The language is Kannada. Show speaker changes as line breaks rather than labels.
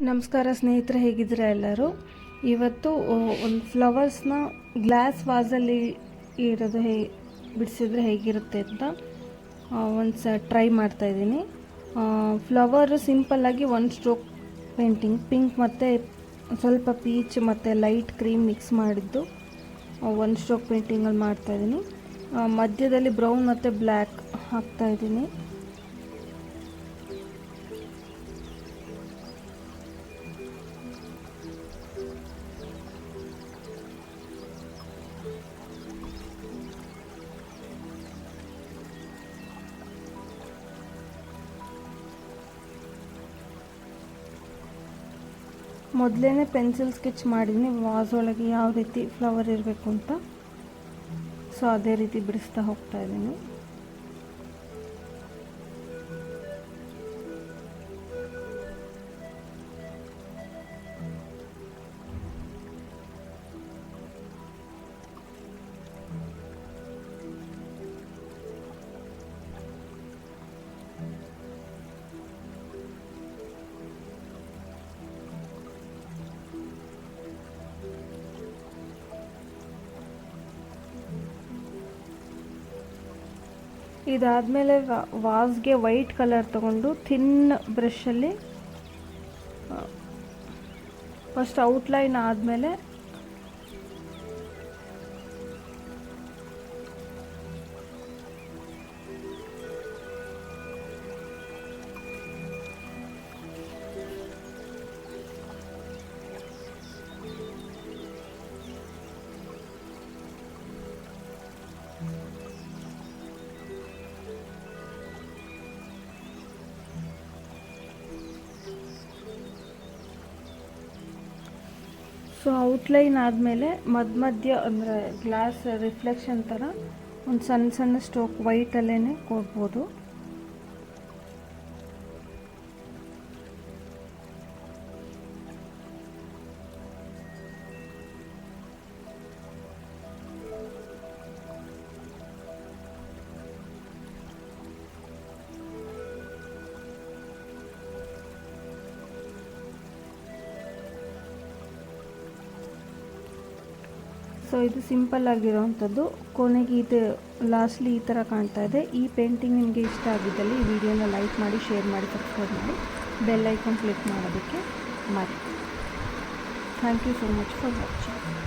ನಮಸ್ಕಾರ ಸ್ನೇಹಿತರೆ, ಹೇಗಿದ್ದೀರಾ ಎಲ್ಲರೂ? ಇವತ್ತು ಒಂದು ಫ್ಲವರ್ಸ್ನ ಗ್ಲಾಸ್ ವಾಸಲ್ಲಿ ಇರೋದು ಬಿಡಿಸಿದ್ರೆ ಹೇಗಿರುತ್ತೆ ಅಂತ ಒಂದು ಟ್ರೈ ಮಾಡ್ತಾಯಿದ್ದೀನಿ. ಫ್ಲವರು ಸಿಂಪಲ್ಲಾಗಿ ಒನ್ ಸ್ಟ್ರೋಕ್ ಪೇಂಟಿಂಗ್, ಪಿಂಕ್ ಮತ್ತು ಸ್ವಲ್ಪ ಪೀಚ್ ಮತ್ತು ಲೈಟ್ ಕ್ರೀಮ್ ಮಿಕ್ಸ್ ಮಾಡಿದ್ದು ಒನ್ ಸ್ಟ್ರೋಕ್ ಪೇಂಟಿಂಗಲ್ಲಿ ಮಾಡ್ತಾಯಿದ್ದೀನಿ. ಮಧ್ಯದಲ್ಲಿ ಬ್ರೌನ್ ಮತ್ತು ಬ್ಲ್ಯಾಕ್ ಹಾಕ್ತಾಯಿದ್ದೀನಿ. ಮೊದಲೇ ಪೆನ್ಸಿಲ್ ಸ್ಕೆಚ್ ಮಾಡಿದ್ದೀನಿ ವಾಸ್ ಒಳಗೆ ಯಾವ ರೀತಿ ಫ್ಲವರ್ ಇರಬೇಕು ಅಂತ. ಸೊ ಅದೇ ರೀತಿ ಬಿಡಿಸ್ತಾ ಹೋಗ್ತಾ ಇದ್ದೀನಿ. ಇದಾದಮೇಲೆ ವಾಸ್ಗೆ ವೈಟ್ ಕಲರ್ ತಗೊಂಡು ಥಿನ್ ಬ್ರಷಲ್ಲಿ ಫಸ್ಟ್ ಔಟ್ಲೈನ್ ಆದಮೇಲೆ ಔಟ್ಲೈನ್ ಆದಮೇಲೆ ಮಧ್ಯ ಅಂದರೆ ಗ್ಲಾಸ್ ರಿಫ್ಲೆಕ್ಷನ್ ಥರ ಒಂದು ಸಣ್ಣ ಸಣ್ಣ ಸ್ಟ್ರೋಕ್ ವೈಟಲ್ಲೇ ಕೊಡ್ಬೋದು. ಸೊ ಇದು ಸಿಂಪಲ್ ಆಗಿರೋವಂಥದ್ದು. ಕೊನೆಗೆ ಇದು ಲಾಸ್ಟ್ಲಿ ಈ ಥರ ಕಾಣ್ತಾ ಇದೆ. ಈ ಪೇಂಟಿಂಗ್ ನಿಮಗೆ ಇಷ್ಟ ಆಗಿದ್ದಲ್ಲಿ ಈ ವಿಡಿಯೋನ ಲೈಕ್ ಮಾಡಿ, ಶೇರ್ ಮಾಡಿ, ಸಬ್ಸ್ಕ್ರೈಬ್ ಮಾಡಿ, ಬೆಲ್ ಐಕಾನ್ ಕ್ಲಿಕ್ ಮಾಡೋದಕ್ಕೆ ಮಾಡಿ. Thank you so much for watching.